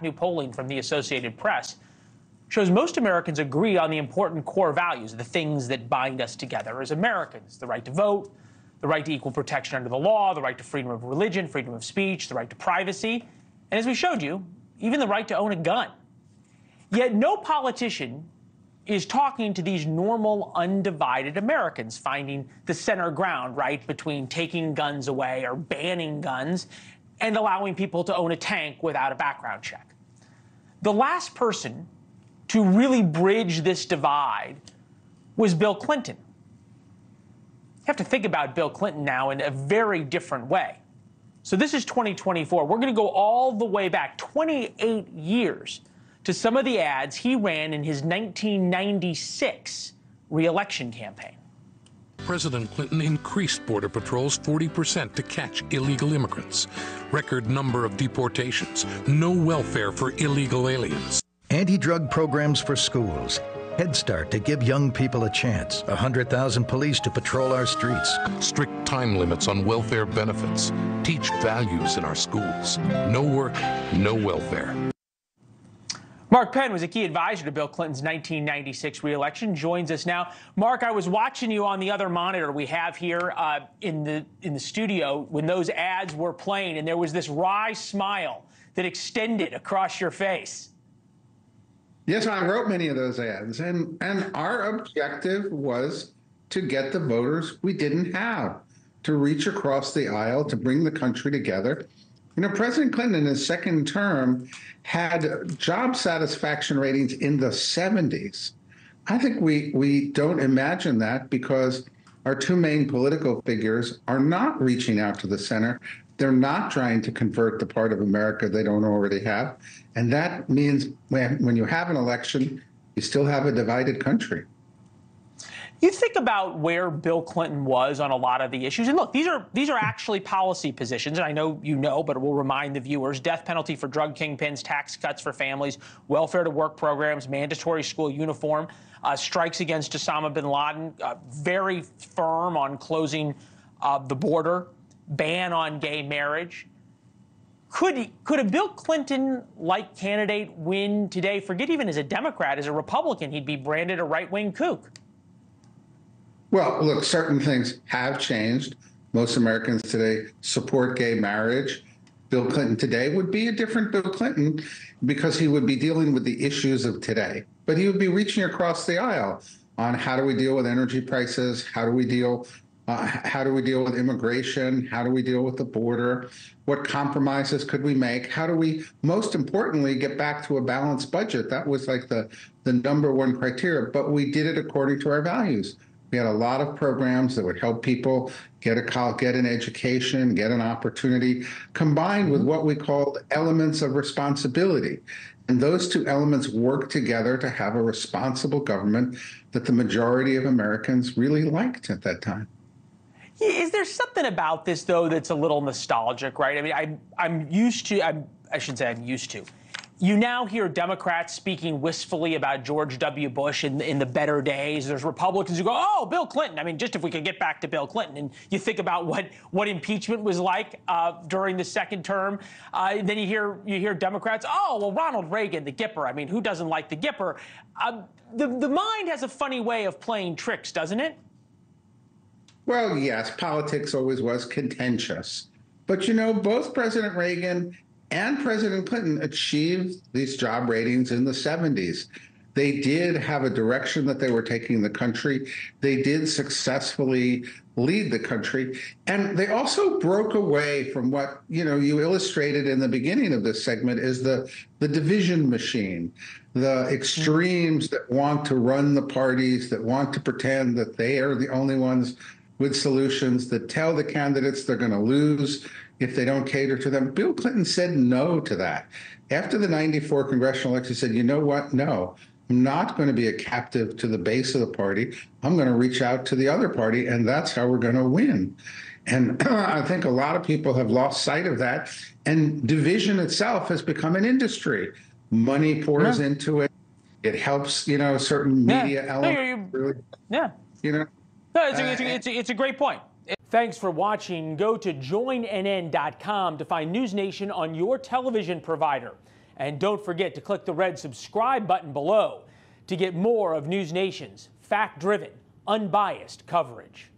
new polling from the Associated Press shows most Americans agree on the important core values, the things that bind us together as Americans: the right to vote, the right to equal protection under the law, the right to freedom of religion, freedom of speech, the right to privacy, and as we showed you, even the right to own a gun. Yet no politician is talking to these normal, undivided Americans, finding the center ground, right, between taking guns away or banning guns and allowing people to own a tank without a background check. The last person to really bridge this divide was Bill Clinton. You have to think about Bill Clinton now in a very different way. So this is 2024. We're going to go all the way back 28 years to some of the ads he ran in his 1996 reelection campaign. President Clinton increased border patrols 40% to catch illegal immigrants. Record number of deportations. No welfare for illegal aliens. Anti-drug programs for schools. Head Start to give young people a chance. 100,000 police to patrol our streets. Strict time limits on welfare benefits. Teach values in our schools. No work, no welfare. Mark Penn was a key advisor to Bill Clinton's 1996 reelection. Joins us now. Mark, I was watching you on the other monitor we have here in the studio when those ads were playing, and there was this wry smile that extended across your face. Yes, I wrote many of those ads, and our objective was to get the voters we didn't have, to reach across the aisle, to bring the country together. You know, President Clinton in his second term had job satisfaction ratings in the 70s. I think we don't imagine that because our two main political figures are not reaching out to the center. They're not trying to convert the part of America they don't already have. And that means when you have an election, you still have a divided country. You think about where Bill Clinton was on a lot of the issues. And look, these are actually policy positions. And I know you know, but we'll remind the viewers: death penalty for drug kingpins, tax cuts for families, welfare to work programs, mandatory school uniform, strikes against Osama bin Laden, very firm on closing the border, ban on gay marriage. Could a Bill Clinton-like candidate win today? Forget even as a Democrat, as a Republican, he'd be branded a right-wing kook. Well, look, certain things have changed. Most Americans today support gay marriage. Bill Clinton today would be a different Bill Clinton because he would be dealing with the issues of today. But he would be reaching across the aisle on how do we deal with energy prices, how do we deal with immigration, how do we deal with the border, what compromises could we make, how do we, most importantly, get back to a balanced budget. That was like the number one criteria, but we did it according to our values. We had a lot of programs that would help people get an education, get an opportunity, combined with what we called elements of responsibility. And those two elements work together to have a responsible government that the majority of Americans really liked at that time. Is there something about this, though, that's a little nostalgic, right? I mean, I'm used to, I should say I'm used to. You now hear Democrats speaking wistfully about George W. Bush in the better days. There's Republicans who go, oh, Bill Clinton. I mean, just if we could get back to Bill Clinton. And you think about what impeachment was like during the second term. Then you hear Democrats, oh, well, Ronald Reagan, the Gipper. I mean, who doesn't like the Gipper? The mind has a funny way of playing tricks, doesn't it? Well, yes, politics always was contentious. But, you know, both President Reagan and President Clinton achieved these job ratings in the 70s. They did have a direction that they were taking the country. They did successfully lead the country. And they also broke away from what, you know, you illustrated in the beginning of this segment is the division machine, the extremes that want to run the parties, that want to pretend that they are the only ones with solutions, that tell the candidates they're going to lose if they don't cater to them. Bill Clinton said no to that. After the 94 congressional election, he said, you know what? No, I'm not going to be a captive to the base of the party. I'm going to reach out to the other party, and that's how we're going to win. And I think a lot of people have lost sight of that. And division itself has become an industry. Money pours into it. It helps, you know, certain media elements. Really, you know. No, it's a great point. Thanks for watching. Go to joinnn.com to find NewsNation on your television provider. And don't forget to click the red subscribe button below to get more of NewsNation's fact-driven, unbiased coverage.